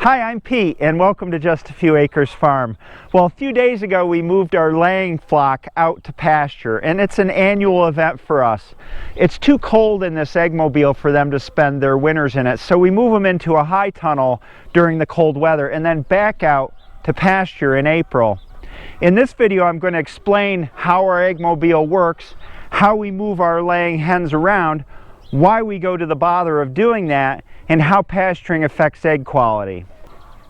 Hi, I'm Pete, and welcome to Just a Few Acres Farm. Well, a few days ago we moved our laying flock out to pasture, and it's an annual event for us. It's too cold in this eggmobile for them to spend their winters in it, so we move them into a high tunnel during the cold weather and then back out to pasture in April. In this video I'm going to explain how our eggmobile works, how we move our laying hens around, why we go to the bother of doing that, and how pasturing affects egg quality.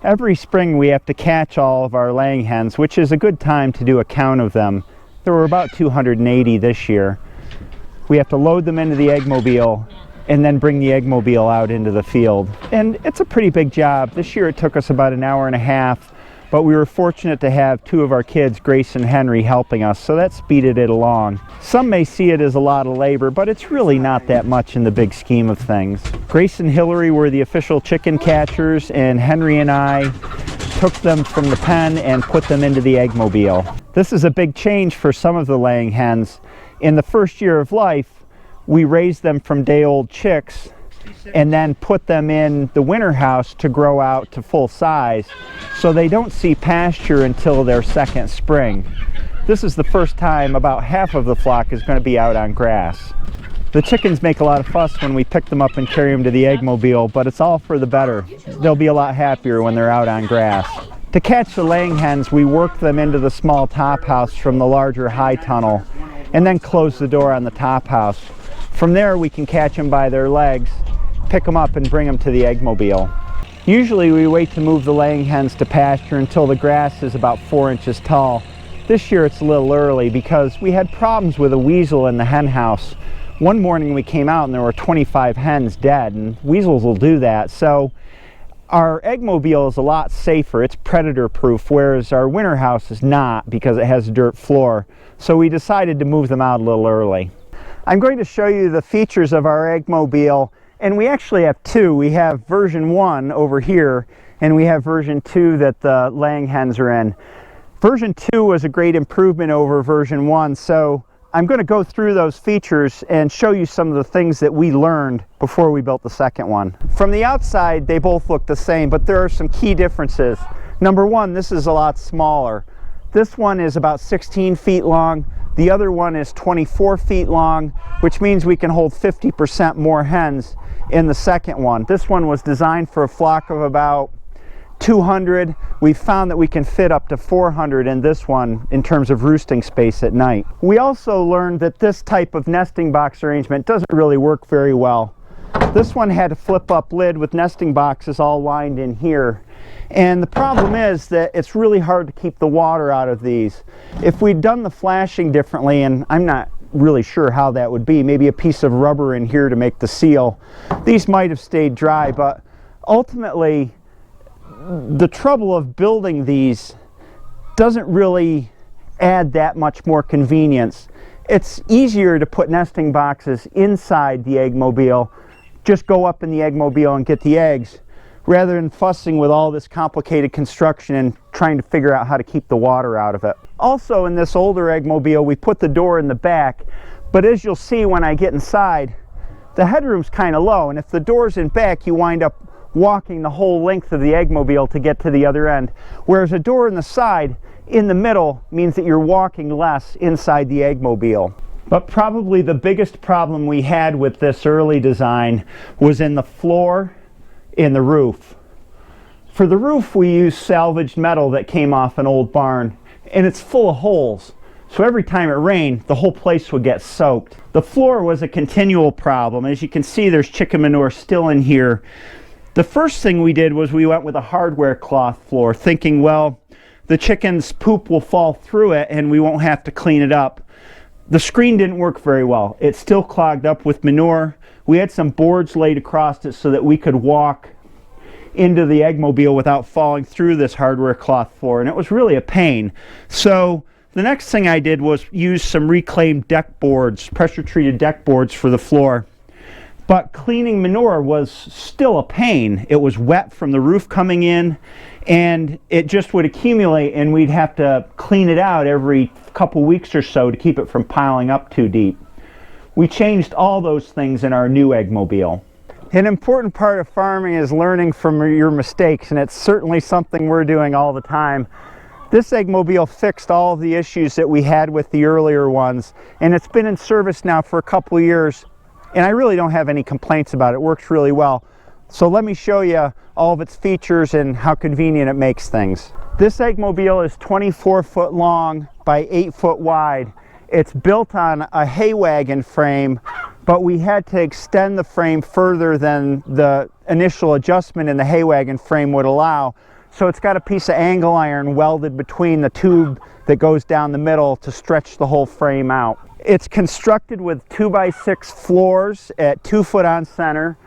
Every spring we have to catch all of our laying hens, which is a good time to do a count of them. There were about 280 this year. We have to load them into the eggmobile and then bring the eggmobile out into the field. And it's a pretty big job. This year it took us about an hour and a half, but we were fortunate to have two of our kids, Grace and Henry, helping us, so that speeded it along. Some may see it as a lot of labor, but it's really not that much in the big scheme of things. Grace and Hillary were the official chicken catchers, and Henry and I took them from the pen and put them into the eggmobile. This is a big change for some of the laying hens. In the first year of life, we raised them from day-old chicks and then put them in the winter house to grow out to full size, so they don't see pasture until their second spring. This is the first time about half of the flock is going to be out on grass. The chickens make a lot of fuss when we pick them up and carry them to the eggmobile, but it's all for the better. They'll be a lot happier when they're out on grass. To catch the laying hens, we work them into the small top house from the larger high tunnel and then close the door on the top house. From there we can catch them by their legs, pick them up and bring them to the eggmobile. Usually we wait to move the laying hens to pasture until the grass is about 4 inches tall. This year it's a little early because we had problems with a weasel in the hen house. One morning we came out and there were 25 hens dead, and weasels will do that. So our eggmobile is a lot safer. It's predator proof, whereas our winter house is not because it has a dirt floor. So we decided to move them out a little early. I'm going to show you the features of our eggmobile, and we actually have two. We have version 1 over here, and we have version 2 that the laying hens are in. Version 2 was a great improvement over version 1, so I'm going to go through those features and show you some of the things that we learned before we built the second one. From the outside, they both look the same, but there are some key differences. Number one, this is a lot smaller. This one is about 16 feet long. The other one is 24 feet long, which means we can hold 50% more hens in the second one. This one was designed for a flock of about 200. We found that we can fit up to 400 in this one in terms of roosting space at night. We also learned that this type of nesting box arrangement doesn't really work very well. This one had a flip up lid with nesting boxes all lined in here. And the problem is that it's really hard to keep the water out of these. If we'd done the flashing differently, and I'm not really sure how that would be, maybe a piece of rubber in here to make the seal, these might have stayed dry, but ultimately the trouble of building these doesn't really add that much more convenience. It's easier to put nesting boxes inside the eggmobile, just go up in the eggmobile and get the eggs, rather than fussing with all this complicated construction and trying to figure out how to keep the water out of it. Also, in this older eggmobile, we put the door in the back, but as you'll see when I get inside, the headroom's kind of low, and if the door's in back, you wind up walking the whole length of the eggmobile to get to the other end, whereas a door in the side, in the middle, means that you're walking less inside the eggmobile. But probably the biggest problem we had with this early design was in the floor, in the roof. For the roof we used salvaged metal that came off an old barn, and it's full of holes, so every time it rained the whole place would get soaked. The floor was a continual problem. As you can see, there's chicken manure still in here. The first thing we did was we went with a hardware cloth floor, thinking, well, the chicken's poop will fall through it and we won't have to clean it up. The screen didn't work very well. It still clogged up with manure. We had some boards laid across it so that we could walk into the eggmobile without falling through this hardware cloth floor, and it was really a pain. So the next thing I did was use some reclaimed deck boards, pressure treated deck boards for the floor. But cleaning manure was still a pain. It was wet from the roof coming in, and it just would accumulate, and we'd have to clean it out every couple weeks or so to keep it from piling up too deep. We changed all those things in our new eggmobile. An important part of farming is learning from your mistakes, and it's certainly something we're doing all the time. This Eggmobile fixed all of the issues that we had with the earlier ones, and it's been in service now for a couple of years, and I really don't have any complaints about it. It works really well. So let me show you all of its features and how convenient it makes things. This Eggmobile is 24 foot long by 8 foot wide. It's built on a hay wagon frame, but we had to extend the frame further than the initial adjustment in the hay wagon frame would allow. So it's got a piece of angle iron welded between the tube that goes down the middle to stretch the whole frame out. It's constructed with 2x6 floors at 2 foot on center,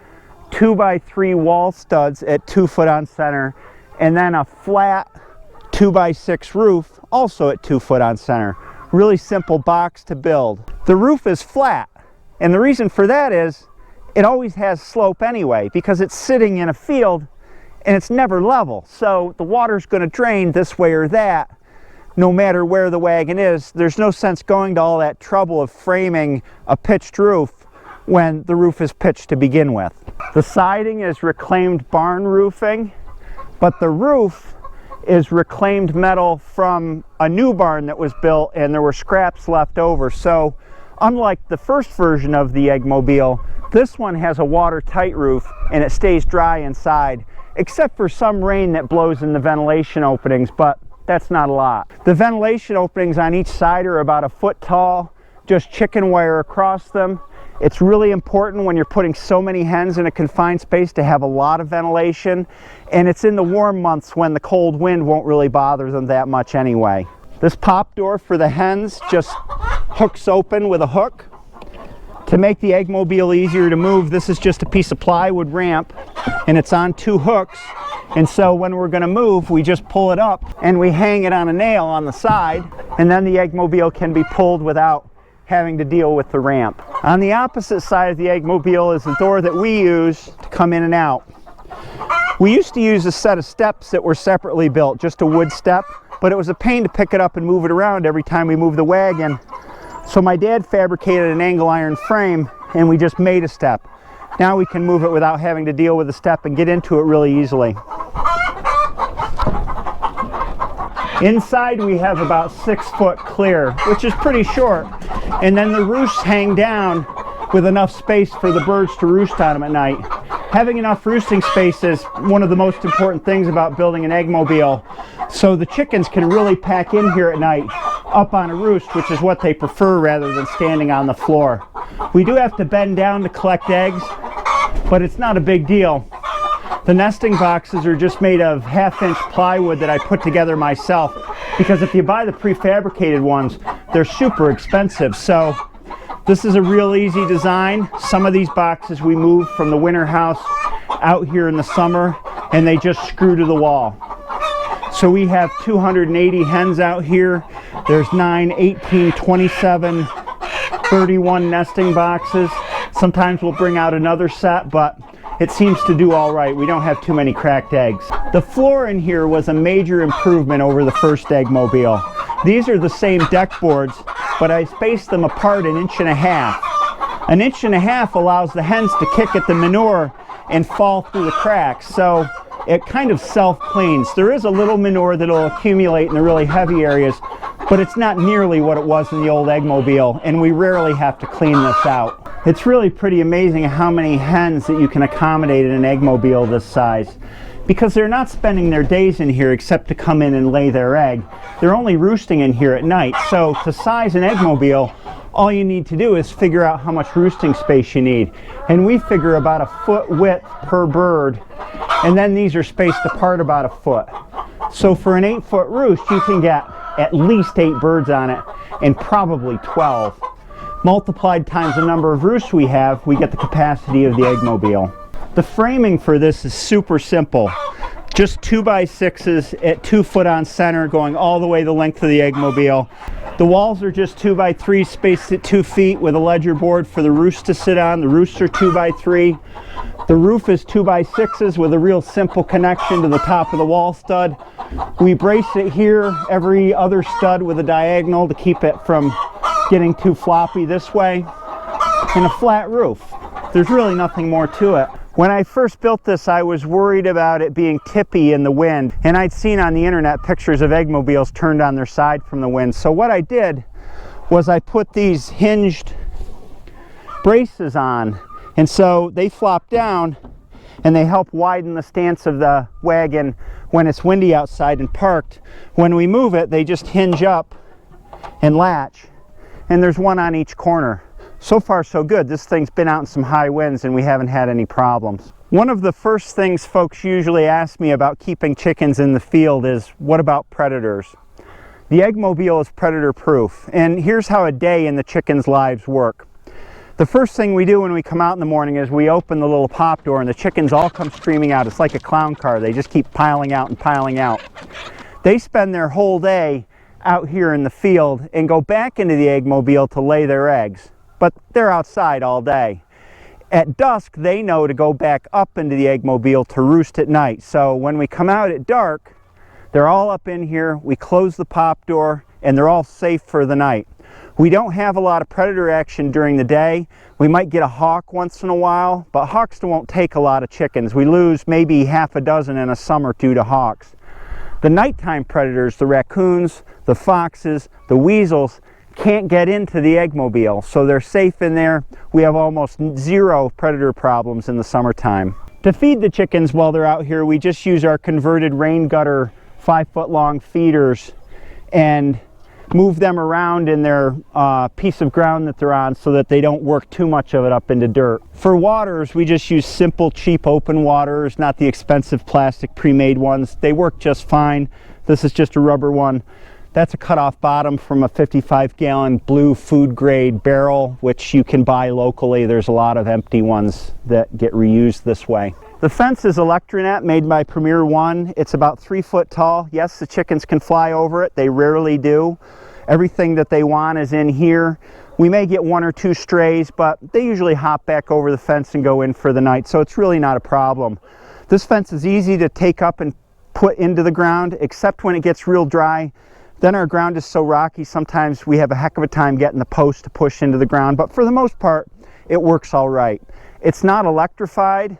2x3 wall studs at 2 foot on center, and then a flat 2x6 roof also at 2 foot on center. Really simple box to build. The roof is flat, and the reason for that is it always has slope anyway because it's sitting in a field and it's never level. So the water's going to drain this way or that no matter where the wagon is. There's no sense going to all that trouble of framing a pitched roof when the roof is pitched to begin with. The siding is reclaimed barn roofing, but the roof is reclaimed metal from a new barn that was built and there were scraps left over. So unlike the first version of the Eggmobile, this one has a watertight roof and it stays dry inside, except for some rain that blows in the ventilation openings, but that's not a lot. The ventilation openings on each side are about a foot tall, just chicken wire across them. It's really important when you're putting so many hens in a confined space to have a lot of ventilation, and it's in the warm months when the cold wind won't really bother them that much anyway. This pop door for the hens just hooks open with a hook. To make the Eggmobile easier to move, this is just a piece of plywood ramp, and it's on 2 hooks. And so when we're going to move, we just pull it up and we hang it on a nail on the side, and then the Eggmobile can be pulled without having to deal with the ramp. On the opposite side of the Eggmobile is the door that we use to come in and out. We used to use a set of steps that were separately built, just a wood step, but it was a pain to pick it up and move it around every time we moved the wagon. So my dad fabricated an angle iron frame and we just made a step. Now we can move it without having to deal with the step and get into it really easily. Inside we have about 6 foot clear, which is pretty short, and then the roosts hang down with enough space for the birds to roost on them at night. Having enough roosting space is one of the most important things about building an Eggmobile, so the chickens can really pack in here at night up on a roost, which is what they prefer rather than standing on the floor. We do have to bend down to collect eggs, but it's not a big deal. The nesting boxes are just made of 1/2-inch plywood that I put together myself, because if you buy the prefabricated ones, they're super expensive. So this is a real easy design. Some of these boxes we moved from the winter house out here in the summer, and they just screw to the wall. So we have 280 hens out here. There's 9, 18, 27, 31 nesting boxes. Sometimes we'll bring out another set, but it seems to do all right. We don't have too many cracked eggs. The floor in here was a major improvement over the first Eggmobile. These are the same deck boards, but I spaced them apart 1.5 inches. 1.5 inches allows the hens to kick at the manure and fall through the cracks, so it kind of self-cleans. There is a little manure that'll accumulate in the really heavy areas, but it's not nearly what it was in the old Eggmobile, and we rarely have to clean this out. It's really pretty amazing how many hens that you can accommodate in an Eggmobile this size, because they're not spending their days in here except to come in and lay their egg. They're only roosting in here at night, so to size an Eggmobile, all you need to do is figure out how much roosting space you need. And we figure about a foot width per bird, and then these are spaced apart about a foot. So for an 8-foot roost, you can get at least 8 birds on it, and probably 12. Multiplied times the number of roosts we have, we get the capacity of the Eggmobile. The framing for this is super simple. Just 2x6s at 2 foot on center, going all the way the length of the Eggmobile. The walls are just 2x3 spaced at 2 feet with a ledger board for the roost to sit on. The roosts are 2x3. The roof is 2x6s with a real simple connection to the top of the wall stud. We brace it here, every other stud with a diagonal to keep it from getting too floppy this way, and a flat roof. There's really nothing more to it. When I first built this, I was worried about it being tippy in the wind, and I'd seen on the internet pictures of eggmobiles turned on their side from the wind. So what I did was I put these hinged braces on, and so they flop down and they help widen the stance of the wagon when it's windy outside and parked. When we move it, they just hinge up and latch, and there's one on each corner. So far so good. This thing's been out in some high winds and we haven't had any problems. One of the first things folks usually ask me about keeping chickens in the field is, what about predators? The eggmobile is predator proof, and here's how a day in the chickens' lives work. The first thing we do when we come out in the morning is we open the little pop door and the chickens all come streaming out. It's like a clown car. They just keep piling out and piling out. They spend their whole day out here in the field and go back into the eggmobile to lay their eggs, but they're outside all day. At dusk, they know to go back up into the eggmobile to roost at night. So when we come out at dark, they're all up in here, we close the pop door, and they're all safe for the night. We don't have a lot of predator action during the day. We might get a hawk once in a while, but hawks won't take a lot of chickens. We lose maybe half a dozen in a summer due to hawks. The nighttime predators, the raccoons, the foxes, the weasels, can't get into the eggmobile, so they're safe in there. We have almost zero predator problems in the summertime. To feed the chickens while they're out here, we just use our converted rain gutter 5-foot-long feeders and move them around in their piece of ground that they're on so that they don't work too much of it up into dirt. For waters, we just use simple, cheap open waters, not the expensive plastic pre-made ones. They work just fine. This is just a rubber one. That's a cut-off bottom from a 55-gallon blue food grade barrel, which you can buy locally. There's a lot of empty ones that get reused this way. The fence is Electronet made by Premier One. It's about 3 foot tall. Yes, the chickens can fly over it. They rarely do. Everything that they want is in here. We may get 1 or 2 strays, but they usually hop back over the fence and go in for the night, so it's really not a problem. This fence is easy to take up and put into the ground, except when it gets real dry. Then our ground is so rocky, sometimes we have a heck of a time getting the post to push into the ground, but for the most part, it works all right. It's not electrified.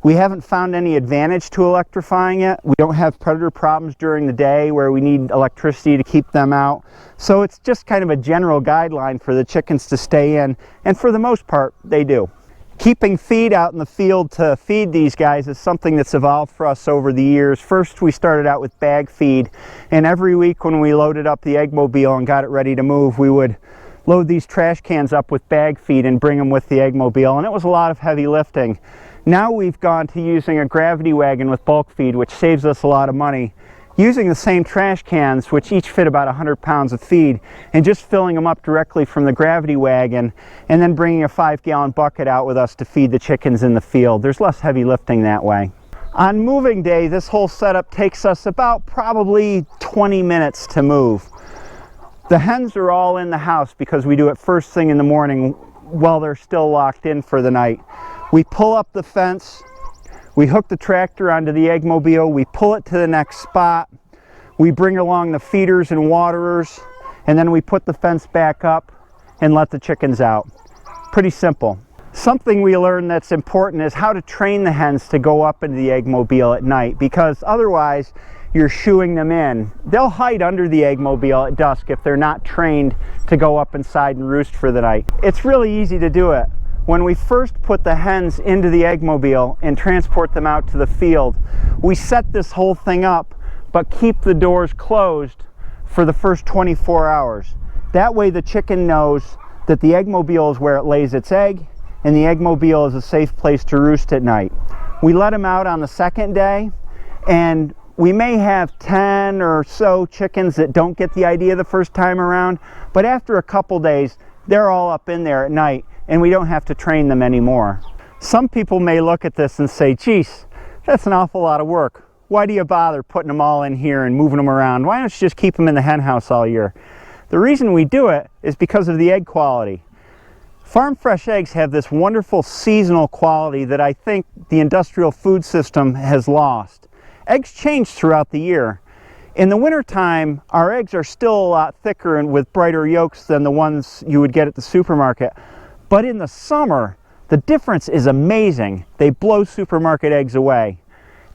We haven't found any advantage to electrifying it. We don't have predator problems during the day where we need electricity to keep them out. So it's just kind of a general guideline for the chickens to stay in, and for the most part, they do. Keeping feed out in the field to feed these guys is something that's evolved for us over the years. First, we started out with bag feed, and every week when we loaded up the eggmobile and got it ready to move, we would load these trash cans up with bag feed and bring them with the eggmobile, and it was a lot of heavy lifting. Now we've gone to using a gravity wagon with bulk feed, which saves us a lot of money. Using the same trash cans, which each fit about 100 pounds of feed, and just filling them up directly from the gravity wagon, and then bringing a 5-gallon bucket out with us to feed the chickens in the field. There's less heavy lifting that way. On moving day, this whole setup takes us about probably 20 minutes to move. The hens are all in the house because we do it first thing in the morning while they're still locked in for the night. We pull up the fence, we hook the tractor onto the eggmobile, we pull it to the next spot, we bring along the feeders and waterers, and then we put the fence back up and let the chickens out. Pretty simple. Something we learned that's important is how to train the hens to go up into the eggmobile at night, because otherwise you're shooing them in. They'll hide under the eggmobile at dusk if they're not trained to go up inside and roost for the night. It's really easy to do it. When we first put the hens into the eggmobile and transport them out to the field, we set this whole thing up, but keep the doors closed for the first 24 hours. That way the chicken knows that the eggmobile is where it lays its egg, and the eggmobile is a safe place to roost at night. We let them out on the second day, and we may have 10 or so chickens that don't get the idea the first time around, but after a couple days, they're all up in there at night, and we don't have to train them anymore. Some people may look at this and say, geez, that's an awful lot of work. Why do you bother putting them all in here and moving them around? Why don't you just keep them in the hen house all year? The reason we do it is because of the egg quality. Farm fresh eggs have this wonderful seasonal quality that I think the industrial food system has lost. Eggs change throughout the year. In the wintertime, our eggs are still a lot thicker and with brighter yolks than the ones you would get at the supermarket. But in the summer, The difference is amazing. They blow supermarket eggs away.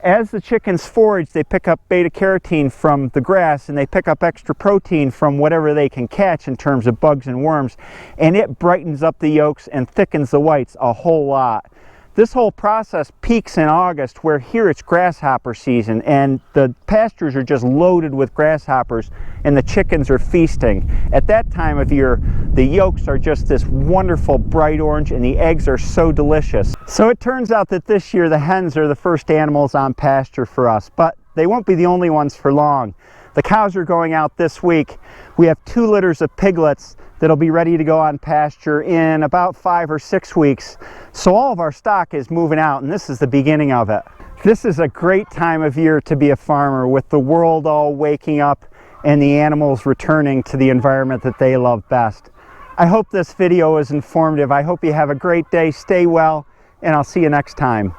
As the chickens forage, they pick up beta-carotene from the grass, and they pick up extra protein from whatever they can catch in terms of bugs and worms, and it brightens up the yolks and thickens the whites a whole lot. This whole process peaks in August, where here it's grasshopper season, and the pastures are just loaded with grasshoppers, and the chickens are feasting. At that time of year, the yolks are just this wonderful bright orange, and the eggs are so delicious. So it turns out that this year the hens are the first animals on pasture for us, but they won't be the only ones for long. The cows are going out this week. We have 2 litters of piglets that'll be ready to go on pasture in about 5 or 6 weeks. So all of our stock is moving out, and this is the beginning of it. This is a great time of year to be a farmer, with the world all waking up and the animals returning to the environment that they love best. I hope this video is informative. I hope you have a great day, stay well, and I'll see you next time.